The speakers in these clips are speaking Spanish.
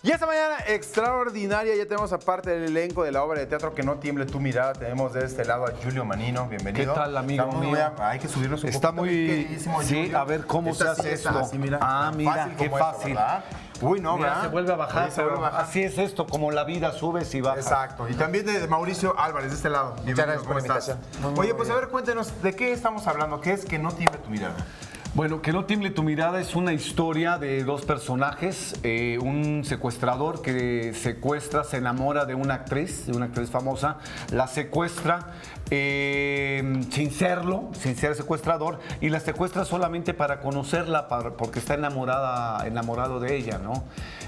Y esta mañana extraordinaria, ya tenemos aparte del elenco de la obra de teatro Que no tiemble tu mirada, tenemos de este lado a Julio Manino, bienvenido. ¿Qué tal, amigo mío? Hay que subirnos un Está poquito, muy... mi queridísimo Sí, Julio. a ver cómo se hace esto. Así, mira, mira, qué como fácil. eso, ¿verdad? Uy, no, Mira, ¿verdad? se vuelve a bajar, Oye, se vuelve a bajar. así es esto, como la vida, subes y bajas. Exacto. Y también de Mauricio Álvarez, de este lado. Muchas gracias por la ¿Cómo estás? invitación. Oye, pues a ver, cuéntenos, ¿de qué estamos hablando? ¿Qué es Que no tiemble tu mirada? Bueno, Que no tiemble tu mirada es una historia de dos personajes, un secuestrador que secuestra, se enamora de una actriz famosa, la secuestra sin ser secuestrador, y la secuestra solamente para conocerla, porque está enamorado de ella, ¿no?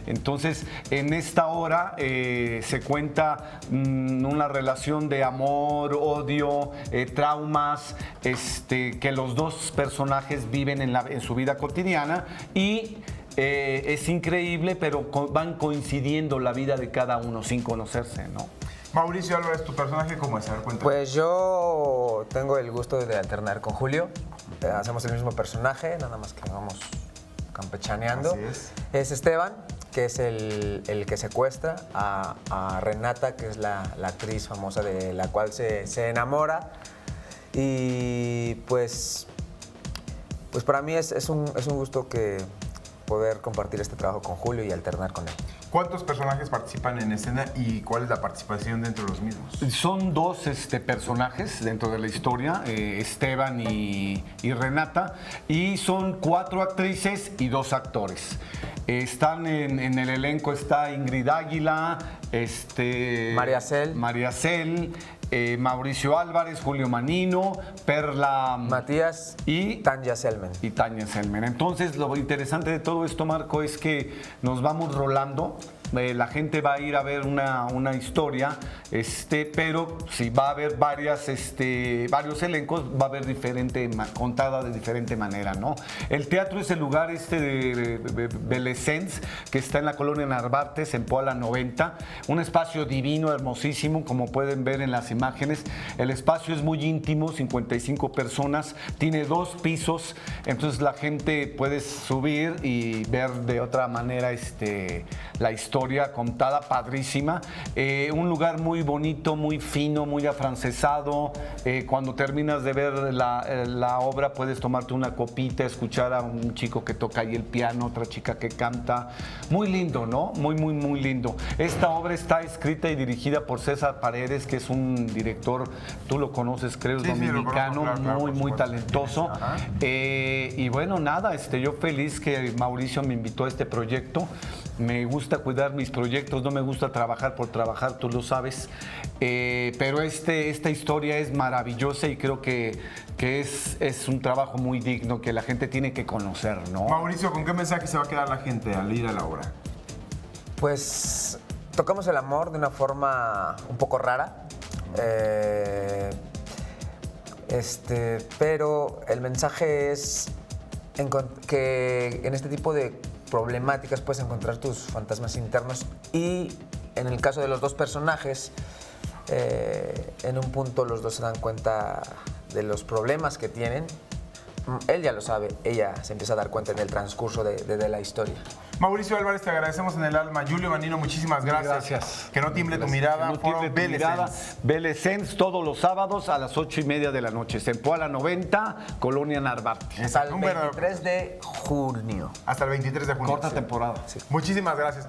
Entonces, en esta obra se cuenta una relación de amor, odio, traumas, que los dos personajes viven en su vida cotidiana, y es increíble, pero van coincidiendo la vida de cada uno sin conocerse, ¿no? Mauricio Álvarez, ¿tu personaje cómo es? A ver, cuéntame. Pues yo tengo el gusto de alternar con Julio. Hacemos el mismo personaje, nada más que vamos campechaneando. Así es. Es Esteban, que es el que secuestra a Renata, que es la actriz famosa de la cual se enamora. Y pues para mí es un gusto poder compartir este trabajo con Julio y alternar con él. ¿Cuántos personajes participan en escena y cuál es la participación dentro de los mismos? Son dos personajes dentro de la historia, Esteban y Renata, y son 4 actrices y 2 actores. Están en el elenco, está Ingrid Águila, María Cel, Mauricio Álvarez, Julio Manino, Perla Matías y Tanya Selmen. Entonces, lo interesante de todo esto, Marco, es que nos vamos rolando. La gente va a ir a ver una historia, pero si va a haber varios elencos, va a haber contada de diferente manera, ¿no? El teatro es el lugar de Belesens, que está en la colonia Narvartes, en Poala 90, un espacio divino, hermosísimo, como pueden ver en las imágenes. El espacio es muy íntimo, 55 personas, tiene 2 pisos, entonces la gente puede subir y ver de otra manera la historia contada, padrísima. Un lugar muy bonito, muy fino, muy afrancesado. Cuando terminas de ver la obra, puedes tomarte una copita, escuchar a un chico que toca ahí el piano, otra chica que canta. Muy lindo, ¿no? Muy, muy, muy lindo. Esta obra está escrita y dirigida por César Paredes, que es un director, tú lo conoces, creo, sí, dominicano, sí, claro, muy talentoso. Y bueno, nada, yo feliz que Mauricio me invitó a este proyecto. Me gusta cuidar mis proyectos, no me gusta trabajar por trabajar, tú lo sabes, pero esta historia es maravillosa y creo que es un trabajo muy digno que la gente tiene que conocer, ¿no? Mauricio, ¿con qué mensaje se va a quedar la gente al ir a la obra? Pues tocamos el amor de una forma un poco rara, pero el mensaje es que en este tipo de problemáticas puedes encontrar tus fantasmas internos, y en el caso de los dos personajes, en un punto los dos se dan cuenta de los problemas que tienen. Él ya lo sabe, ella se empieza a dar cuenta en el transcurso de la historia. Mauricio Álvarez, te agradecemos en el alma. Julio Manino, muchísimas gracias. Gracias. Que no tiemble tu mirada. Que no tiemble tu mirada. Belesens, todos los sábados a las 8:30 de la noche. En Poala 90, Colonia Narvarte. Hasta el 23 de junio. Hasta el 23 de junio. Corta temporada. Muchísimas gracias.